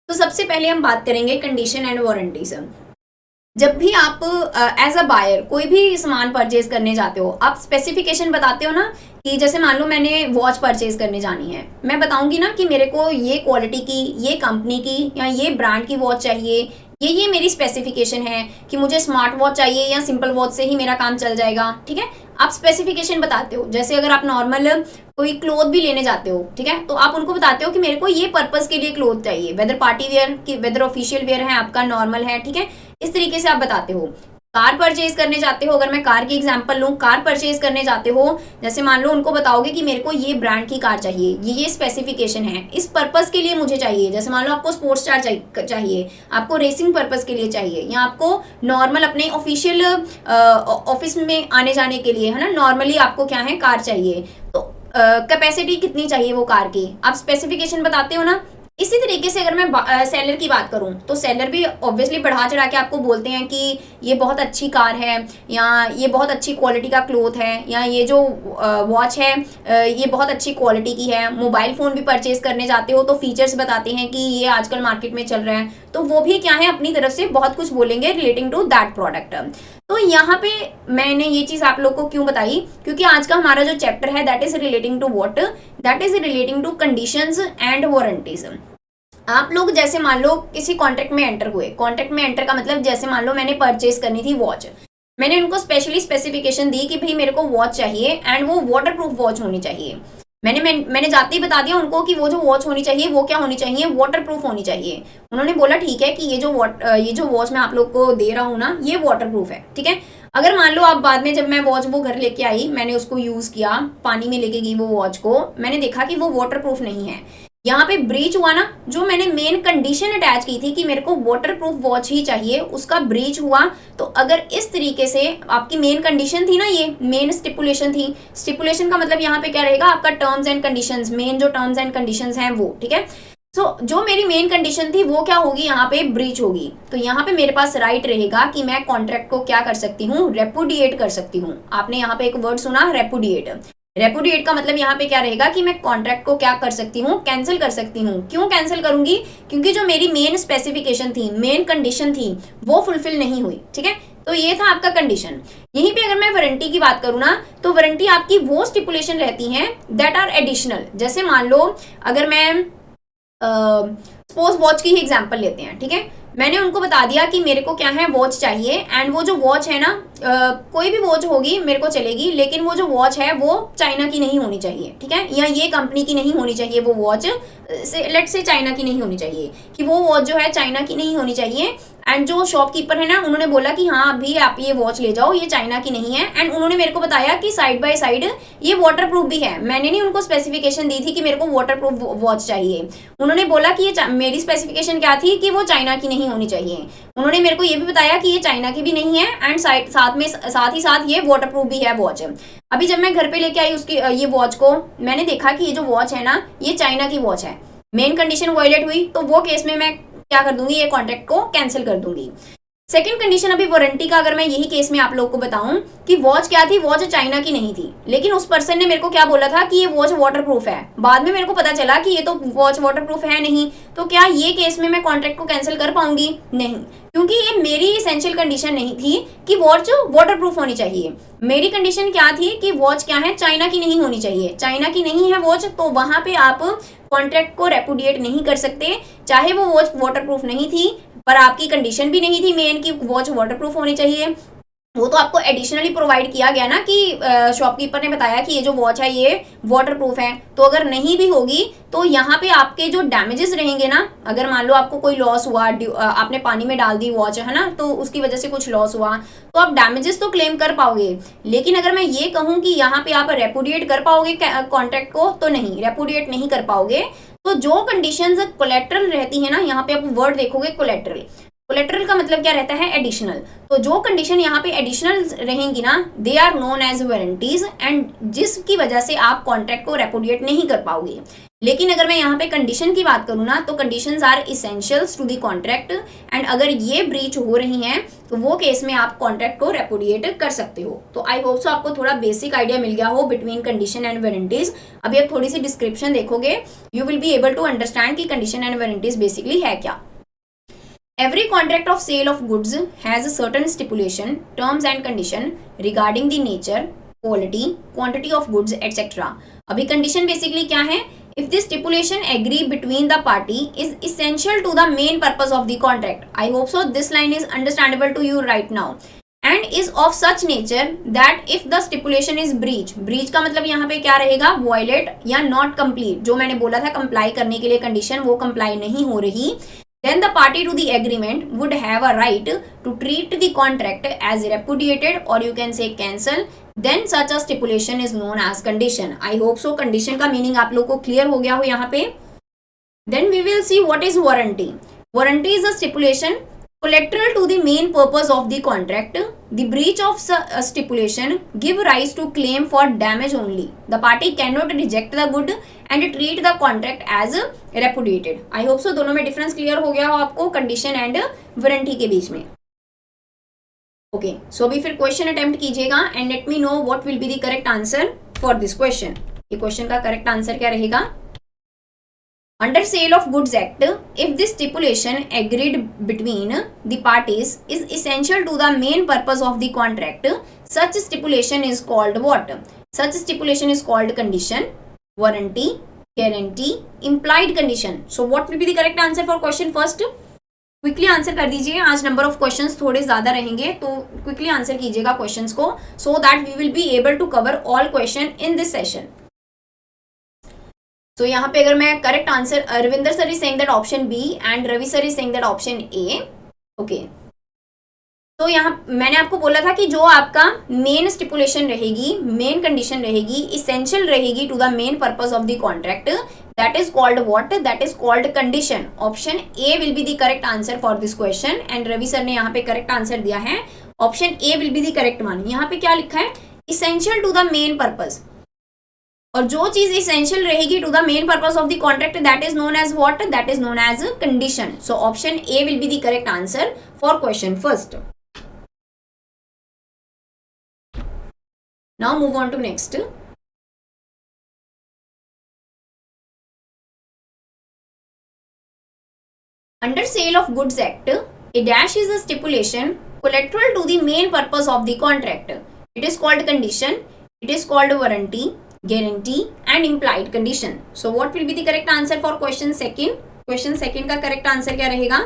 तो सबसे पहले हम बात करेंगे कंडीशन एंड वारंटी से। जब भी आप एज अ बायर कोई भी सामान परचेज करने जाते हो, आप स्पेसिफिकेशन बताते हो ना, कि जैसे मान लो मैंने वॉच परचेज करने जानी है, मैं बताऊंगी ना कि मेरे को ये क्वालिटी की, ये कंपनी की या ये ब्रांड की वॉच चाहिए, ये मेरी स्पेसिफिकेशन है कि मुझे स्मार्ट वॉच चाहिए या सिंपल वॉच से ही मेरा काम चल जाएगा। ठीक है, आप स्पेसिफिकेशन बताते हो। जैसे अगर आप नॉर्मल कोई क्लोथ भी लेने जाते हो, ठीक है, तो आप उनको बताते हो कि मेरे को ये पर्पस के लिए क्लोथ चाहिए, वेदर पार्टी वेयर की, वेदर ऑफिशियल वेयर है आपका, नॉर्मल है, ठीक है, इस तरीके से आप बताते हो। कार परचेज करने जाते हो, अगर मैं कार की एग्जांपल लूं, कार परचेज करने जाते हो, जैसे मान लो उनको बताओगे कि मेरे को ये ब्रांड की कार चाहिए, ये स्पेसिफिकेशन है, इस पर्पस के लिए मुझे चाहिए। जैसे मान लो आपको स्पोर्ट्स कार चाहिए, आपको रेसिंग पर्पस के लिए चाहिए, या आपको नॉर्मल अपने ऑफिशियल ऑफिस में आने जाने के लिए, है ना, नॉर्मली आपको क्या है, कार चाहिए। तो कैपेसिटी कितनी चाहिए वो कार की, आप स्पेसिफिकेशन बताते हो ना। इसी तरीके से अगर मैं सेलर की बात करूं, तो सेलर भी ऑब्वियसली बढ़ा चढ़ा के आपको बोलते हैं कि ये बहुत अच्छी कार है, या ये बहुत अच्छी क्वालिटी का क्लोथ है, या ये जो वॉच है ये बहुत अच्छी क्वालिटी की है। मोबाइल फ़ोन भी परचेज करने जाते हो तो फीचर्स बताते हैं कि ये आजकल मार्केट में चल रहा है, तो वो भी क्या है, अपनी तरफ से बहुत कुछ बोलेंगे रिलेटिंग टू दैट प्रोडक्ट। तो यहाँ पे मैंने ये चीज़ आप लोग को क्यों बताई, क्योंकि आज का हमारा जो चैप्टर है that is relating to what, that is relating to conditions and warranties. आप लोग जैसे मान लो किसी कॉन्ट्रैक्ट में एंटर हुए, कॉन्ट्रैक्ट में एंटर का मतलब जैसे मान लो मैंने परचेज करनी थी वॉच, मैंने उनको स्पेशली स्पेसिफिकेशन दी कि भाई मेरे को वॉच चाहिए एंड वो वाटर प्रूफ वॉच होनी चाहिए। मैंने जाते ही बता दिया उनको कि वो जो वॉच होनी चाहिए वो क्या होनी चाहिए, वाटर प्रूफ होनी चाहिए। उन्होंने बोला ठीक है कि ये जो वॉच मैं आप लोग को दे रहा हूँ ना, ये वाटर प्रूफ है, ठीक है। अगर मान लो आप बाद में जब मैं वॉच वो घर लेके आई, मैंने उसको यूज किया, पानी में लेके गई वो वॉच को, मैंने देखा कि वो वाटर प्रूफ नहीं है, यहाँ पे ब्रीच हुआ ना। जो मैंने मेन कंडीशन अटैच की थी कि मेरे को वाटर प्रूफ वॉच ही चाहिए, उसका ब्रीच हुआ। तो अगर इस तरीके से आपकी मेन कंडीशन थी ना, ये मेन स्टिपुलेशन थी, स्टिपुलेशन का मतलब यहाँ पे क्या रहेगा, आपका टर्म्स एंड कंडीशंस, मेन जो टर्म्स एंड कंडीशंस हैं वो, ठीक है। तो जो मेरी मेन कंडीशन थी वो क्या होगी, यहाँ पे ब्रीच होगी। तो यहाँ पे मेरे पास राइट रहेगा कि मैं कॉन्ट्रैक्ट को क्या कर सकती हूँ, रेपुडिएट कर सकती हूँ। आपने यहाँ पे एक वर्ड सुना, रेपुडिएट। रेपुडिएट का मतलब यहाँ पे क्या रहेगा कि मैं कॉन्ट्रैक्ट को क्या कर सकती हूँ, कैंसिल कर सकती हूँ। क्यों कैंसिल करूंगी, क्योंकि जो मेरी मेन स्पेसिफिकेशन थी, मेन कंडीशन थी, वो फुलफिल नहीं हुई, ठीक है। तो ये था आपका कंडीशन। यहीं पे अगर मैं वारंटी की बात करूँ ना, तो वारंटी आपकी वो स्टिपुलेशन रहती है दैट आर एडिशनल। जैसे मान लो अगर मैं सपोज वॉच की ही एग्जांपल लेते हैं, ठीक है, मैंने उनको बता दिया कि मेरे को क्या है, वॉच चाहिए, एंड वो जो वॉच है ना, कोई भी वॉच होगी मेरे को चलेगी, लेकिन वो जो वॉच है वो चाइना की नहीं होनी चाहिए, ठीक है, या ये कंपनी की नहीं होनी चाहिए वो वॉच, लेट से चाइना की नहीं होनी चाहिए, कि वो वॉच जो है चाइना की नहीं होनी चाहिए। एंड जो शॉपकीपर है ना, उन्होंने बोला कि हाँ अभी आप ये वॉच ले जाओ, ये चाइना की नहीं है, एंड उन्होंने मेरे को बताया कि साइड बाय साइड ये वाटर प्रूफ भी है। मैंने नहीं उनको स्पेसिफिकेशन दी थी कि मेरे को वाटर प्रूफ वॉच चाहिए, उन्होंने बोला कि ये मेरी स्पेसिफिकेशन क्या थी कि वो चाइना की नहीं होनी चाहिए। उन्होंने मेरे को ये भी बताया कि ये चाइना की भी नहीं है, एंड साथ ही साथ ये वाटर प्रूफ भी है वॉच। अभी जब मैं घर पे लेके आई उसकी ये वॉच को, मैंने देखा कि ये जो वॉच है ना, ये चाइना की वॉच है, मेन कंडीशन वायलेट हुई, तो वो केस में मैं क्या कर दूंगी, ये कॉन्ट्रैक्ट को कैंसिल कर दूंगी। सेकंड कंडीशन अभी वारंटी का अगर मैं यही केस में आप लोग को बताऊं कि वॉच क्या थी, वॉच चाइना की नहीं थी, लेकिन उस पर्सन ने मेरे को क्या बोला था कि ये वॉच वाटर प्रूफ है, बाद में मेरे को पता चला कि ये तो वॉच वाटर प्रूफ है नहीं। तो क्या ये केस में मैं कॉन्ट्रैक्ट को कैंसिल कर पाऊंगी? नहीं, क्योंकि ये मेरी इसेंशियल कंडीशन नहीं थी कि वॉच वाटर प्रूफ होनी चाहिए। मेरी कंडीशन क्या थी कि वॉच क्या है, चाइना की नहीं होनी चाहिए, चाइना की नहीं है वॉच, तो वहां पे आप कॉन्ट्रैक्ट को रेपुडिएट नहीं कर सकते, चाहे वो वॉच वाटर प्रूफ नहीं थी, पर आपकी कंडीशन भी नहीं थी मेन की वॉच वाटर प्रूफ होनी चाहिए। वो तो आपको एडिशनली प्रोवाइड किया गया ना कि शॉपकीपर ने बताया कि ये जो वॉच है ये वाटर प्रूफ है, तो अगर नहीं भी होगी तो यहाँ पे आपके जो डैमेजेस रहेंगे ना, अगर मान लो आपको कोई लॉस हुआ, आपने पानी में डाल दी वॉच, है ना, तो उसकी वजह से कुछ लॉस हुआ, तो आप डैमेजेस तो क्लेम कर पाओगे। लेकिन अगर मैं ये कहूँ कि यहाँ पे आप रेपुडिएट कर पाओगे कॉन्ट्रैक्ट को, तो नहीं, रेपुडिएट नहीं कर पाओगे। तो जो कंडीशंस कोलेट्रल रहती है ना, यहाँ पे आप वर्ड देखोगे कोलेट्रल, कोलेटरल का मतलब क्या रहता है, एडिशनल। तो जो कंडीशन यहाँ पे एडिशनल रहेंगी ना, they are known as warranties, and जिसकी वजह से आप कॉन्ट्रैक्ट को रेपुडिएट नहीं कर पाओगे। लेकिन अगर मैं यहाँ पे कंडीशन की बात करूँ ना, तो conditions are essentials to the contract, and अगर ये ब्रीच हो रही हैं तो वो केस में आप कॉन्ट्रैक्ट को रेपुडिएट कर सकते हो। तो आई होप सो आपको थोड़ा बेसिक आइडिया मिल गया हो बिटवीन कंडीशन एंड वारंटीज। अभी आप थोड़ी सी डिस्क्रिप्शन देखोगे, you will be able to understand कि कंडीशन एंड वारंटीज बेसिकली है क्या। Every contract of sale of goods has a certain stipulation, terms and condition regarding the nature, quality, quantity of goods, etc. अभी condition basically क्या है? If this stipulation agree between the party is essential to the main purpose of the contract. I hope so this line is understandable to you right now. And is of such nature that if the stipulation is breach का मतलब यहाँ पे क्या रहेगा, violate या not complete। जो मैंने बोला था comply करने के लिए condition, वो comply नहीं हो रही, then the party to the agreement would have a right to treat the contract as repudiated, or you can say cancel. Then such a stipulation is known as condition. I hope so condition का meaning आप लोग को clear हो गया हो यहाँ पे। Then we will see what is warranty. Warranty is a stipulation collateral to the main purpose of the contract. The breach of stipulation give rise to claim for damage only. The party cannot reject the good and treat the contract as repudiated. I hope so दोनों में difference clear हो गया हो आपको condition and warranty के बीच में। Okay, सो अभी फिर क्वेश्चन अटेम्प्ट कीजिएगा and let me know what will be the correct answer for this question. ये क्वेश्चन का करेक्ट आंसर क्या रहेगा? Under Sale of Goods Act, if this stipulation agreed between the parties is essential to the main purpose of the contract, such stipulation is called what? Such stipulation is called condition, warranty, guarantee, implied condition. So what will be the correct answer for question first? Quickly answer कर दीजिए, आज number of questions थोड़े ज्यादा रहेंगे तो quickly answer कीजिएगा questions को, so that we will be able to cover all question in this session. तो यहाँ पे अगर मैं correct answer, Ravinder sir is saying that option B and Ravi sir is saying that option A. Okay, तो यहाँ मैंने आपको बोला था कि जो आपका मेन स्टिपुलेशन रहेगी, मेन कंडीशन रहेगी, इसेंशियल रहेगी to the main purpose of the contract, that is called what? That is called condition. Option A will be the correct answer for this question, and Ravi sir ने यहाँ पे correct answer दिया है, option A will be the correct one. यहाँ पे क्या लिखा है? Essential to the main purpose, और जो चीज इसेंशियल रहेगी to the main purpose of the contract, that is known as what? That is known as condition. So option A will be the correct answer for question first. Now move on to next. Under sale of goods act, a dash is a stipulation collateral to the main purpose of the contract. It is called condition, it is called warranty, guarantee and implied condition. So what will be the correct answer for question second? Question second का correct answer क्या रहेगा?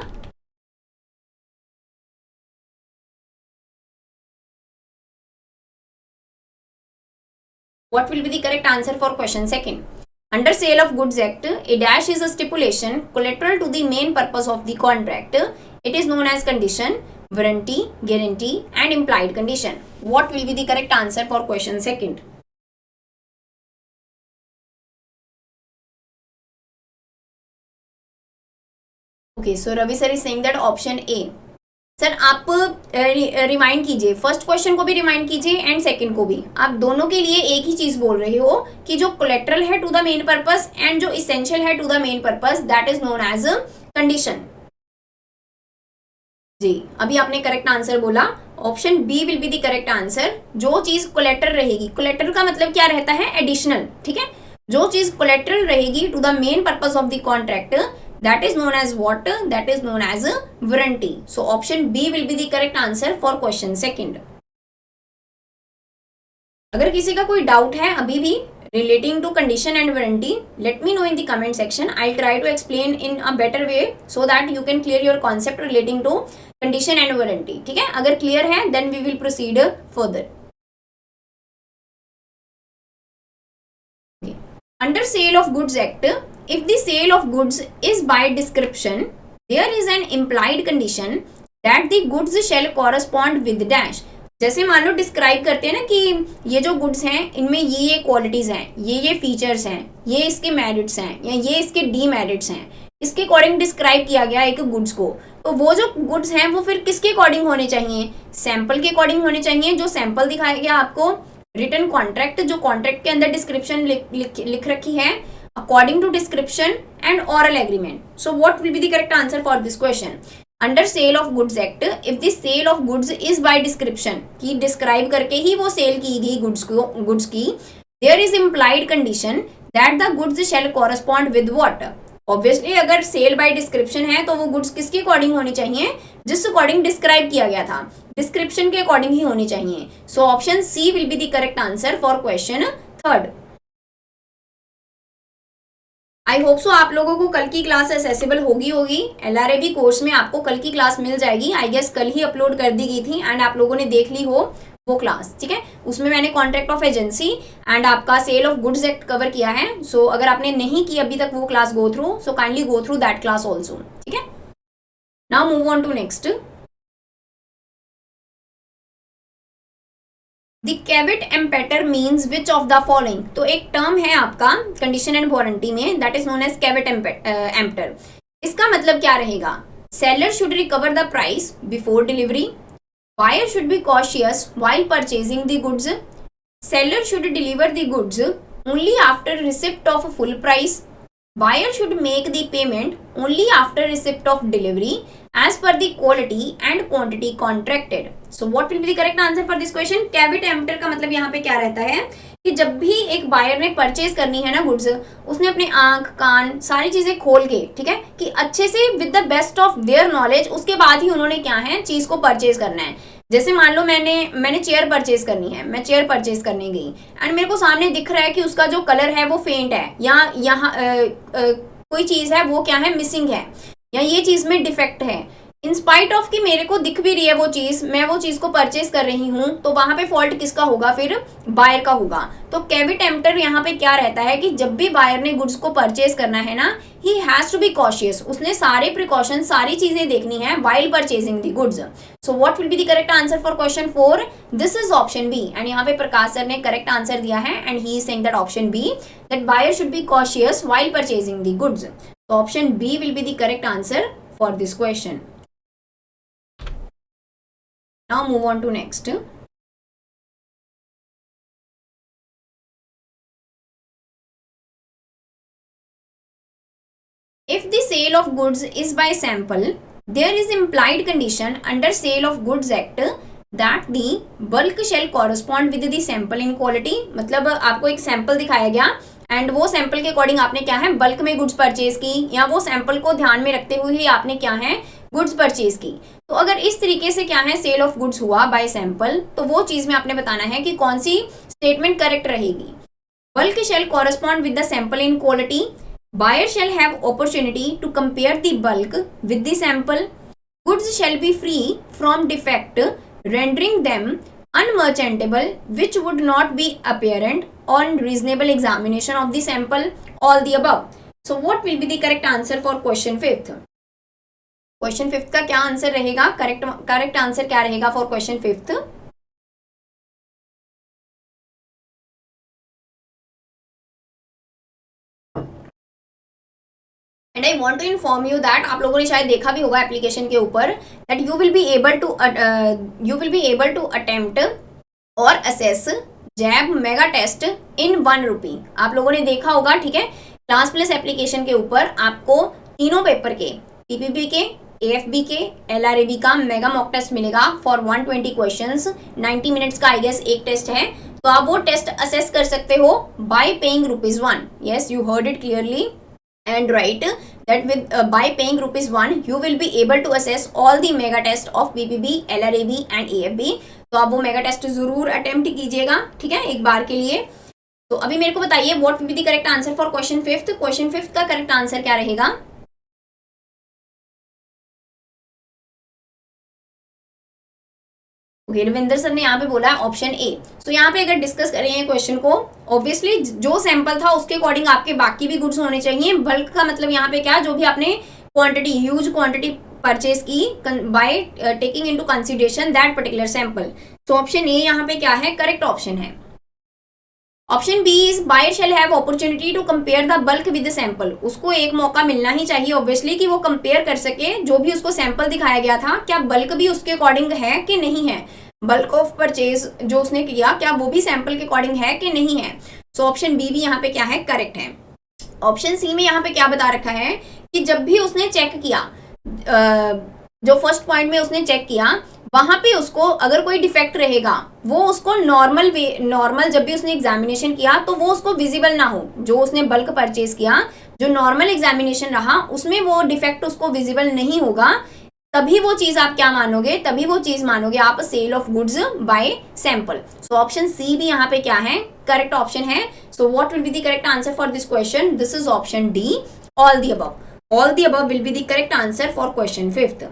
What will be the correct answer for question second? Under Sale of Goods Act, a dash is a stipulation collateral to the main purpose of the contract. It is known as condition, warranty, guarantee and implied condition. What will be the correct answer for question second? Okay, so Ravi sir is saying that option A. Sir आप remind कीजिए, first question को भी remind कीजिए and second को भी। आप दोनों के लिए एक ही चीज बोल रहे हो कि जो कोलेट्रल है to the main purpose and जो इसेंशियल है to the main purpose, that is known as condition. जी, अभी आपने करेक्ट आंसर बोला, option B will be the correct answer. जो चीज कोलेट्रल रहेगी, कोलेट्रल का मतलब क्या रहता है? एडिशनल, ठीक है। जो चीज कोलेट्रल रहेगी to the main purpose of the contract, that is known as what? That is known as warranty. So option B will be the correct answer for question second. अगर किसी का कोई डाउट है अभी भी relating to condition and warranty, let me know in the comment section. I'll try to explain in a better way so that you can clear your concept relating to condition and warranty. ठीक है, अगर clear है then we will proceed further. Okay. Under Sale of Goods Act, if the sale of goods is by description, there is an implied condition that the goods shall correspond with dash. जैसे मान लो describe करते हैं ना कि ये जो goods हैं इनमें ये क्वालिटीज हैं, ये फीचर्स हैं, ये इसके मेरिट्स हैं या ये इसके डीमेरिट्स हैं, इसके अकॉर्डिंग डिस्क्राइब किया गया एक गुड्स को। तो वो जो गुड्स हैं वो फिर किसके अकॉर्डिंग होने चाहिए, सैंपल के अकॉर्डिंग होने चाहिए, जो सैंपल दिखाया गया आपको, रिटन कॉन्ट्रैक्ट जो कॉन्ट्रैक्ट के अंदर डिस्क्रिप्शन लिख रखी है according to description, and oral agreement. So what will be the correct answer for this question. Under sale of goods act, if the sale of goods is by description, की describe करके ही वो sale की गई goods की, there is implied condition that the goods shall correspond with what. Obviously अगर sale by description है तो वो गुड्स किसके अकॉर्डिंग होनी चाहिए, जिस अकॉर्डिंग डिस्क्राइब किया गया था, डिस्क्रिप्शन के अकॉर्डिंग ही होनी चाहिए। So option C will be the correct answer for question third. I hope so आप लोगों को कल की क्लास एक्सेसिबल होगी। एलआरएबी कोर्स में आपको कल की क्लास मिल जाएगी, आई गेस कल ही अपलोड कर दी गई थी एंड आप लोगों ने देख ली हो वो क्लास, ठीक है। उसमें मैंने कॉन्ट्रैक्ट ऑफ एजेंसी एंड आपका sale of goods act cover किया है। सो अगर आपने नहीं की अभी तक वो class go through, so kindly go through that class also, ठीक है। Now move on to next. The caveat emptor means which of the following. तो एक टर्म है आपका कंडीशन एंड वारंटी में, that is known as caveat emptor. इसका मतलब क्या रहेगा, seller should recover the price before delivery, buyer should be cautious while purchasing the goods, seller should deliver the goods only after receipt of full price, buyer should make the payment only after receipt of delivery as per the quality and quantity contracted. So what will be the correct answer for this question? Caveat emptor का मतलब यहाँ पे क्या रहता है कि जब भी एक बायर ने परचेज करनी है ना गुड्स, उसने अपने आंख कान सारी चीजें खोल के, ठीक है, कि अच्छे से with the best of their knowledge, उसके बाद ही उन्होंने क्या है चीज को परचेज करना है। जैसे मान लो मैंने चेयर परचेज करनी है, मैं चेयर परचेज करने गई एंड मेरे को सामने दिख रहा है कि उसका जो कलर है वो फेंट है, या यहाँ कोई चीज है वो क्या है मिसिंग है, या ये चीज में डिफेक्ट है। इन स्पाइट ऑफ कि मेरे को दिख भी रही है वो चीज, मैं वो चीज को परचेज कर रही हूँ, तो वहां पे फॉल्ट किसका होगा, फिर बायर का होगा। तो कैविट एम्प्टर यहाँ पे क्या रहता है कि जब भी बायर ने गुड्स को परचेज करना है ना, he has to be cautious, उसने सारे प्रिकॉशन सारी चीजें देखनी है while purchasing the goods. So what will be the correct answer for question 4? This is option B. And यहाँ पे प्रकाश सर ने करेक्ट आंसर दिया है and he is saying that option B, that buyer should be cautious while purchasing the goods. So option B will be the correct answer for this question. Now move on to next. If the sale of goods is by sample, there is implied condition under Sale of Goods Act that the bulk shall correspond with the sample in quality. मतलब आपको एक sample दिखाया गया and वो sample के according आपने क्या है बल्क में गुड्स परचेज की, या वो सैंपल को ध्यान में रखते हुए ही आपने क्या है गुड्स परचेज की। तो अगर इस तरीके से क्या है सेल ऑफ गुड्स हुआ बाय सैंपल, तो वो चीज में आपने बताना है कि कौन सी स्टेटमेंट करेक्ट रहेगी। Bulk shall correspond with the sample in quality, buyer shall have opportunity to compare the bulk with the sample, goods shall be free from defect rendering them unmerchantable, which would not be apparent on reasonable examination of the sample, all the above. So what will be the correct answer for question 5th? Question 5th का क्या answer रहेगा, correct answer क्या रहेगा for question 5th? And I want to inform you that आप लोगों ने शायद देखा भी होगा एप्लीकेशन के ऊपर, that you will be able to attempt और असेस जैब मेगा टेस्ट इन 1 रुपी। आप लोगों ने देखा होगा, ठीक है। क्लास प्लस एप्लीकेशन के ऊपर आपको तीनों पेपर के, पीपीपी के, एएफबी के, एलआरएबी का मेगा मॉक टेस्ट मिलेगा फॉर 120 क्वेश्चंस, 90 मिनट्स का आई गेस एक टेस्ट है। तो आप वो टेस्ट असेस कर सकते हो bye paying ₹1। Yes, you heard it clearly and write that with by paying ₹1 you will be able to assess all the mega test of PPB, LRAB and AFB। तो आप वो मेगा टेस्ट जरूर attempt कीजिएगा, ठीक है, एक बार के लिए। तो अभी मेरे को बताइए what will be the correct answer for question 5th? Question 5th का करेक्ट आंसर क्या रहेगा? रविंदर सर ने यहाँ पे बोला है ऑप्शन ए। तो यहाँ पे अगर डिस्कस करें क्वेश्चन को, ऑब्वियसली जो सैंपल था उसके अकॉर्डिंग आपके बाकी भी गुड्स होने चाहिए। बल्क का मतलब यहाँ पे क्या, जो भी आपने क्वांटिटी ह्यूज क्वांटिटी परचेज की by taking into consideration that particular sample. So option A यहाँ पे क्या है, करेक्ट ऑप्शन है। Option B is buyer shall have opportunity to compare the bulk with sample. उसको एक मौका मिलना ही चाहिए ऑब्वियसली कि वो कंपेयर कर सके जो भी उसको सैंपल दिखाया गया था, क्या बल्क भी उसके अकॉर्डिंग है कि नहीं है, बल्क ऑफ परचेज जो उसने किया क्या वो भी सैंपल के अकॉर्डिंग है कि नहीं है। सो ऑप्शन बी भी यहाँ पे क्या है, करेक्ट है। ऑप्शन सी में यहाँ पे क्या बता रखा है कि जब भी उसने चेक किया, जो फर्स्ट पॉइंट में उसने चेक किया वहां पे उसको अगर कोई डिफेक्ट रहेगा वो उसको नॉर्मल जब भी उसने एग्जामिनेशन किया तो वो उसको विजिबल ना हो। जो उसने बल्क परचेज किया, जो नॉर्मल एग्जामिनेशन रहा उसमें वो डिफेक्ट उसको विजिबल नहीं होगा, तभी वो चीज आप क्या मानोगे, तभी वो चीज मानोगे आप sale of goods by sample. So option C भी यहाँ पे क्या है, करेक्ट ऑप्शन है। So what will be the correct answer for this question, this is option D, all the above. All the above will be the correct answer for question 5th।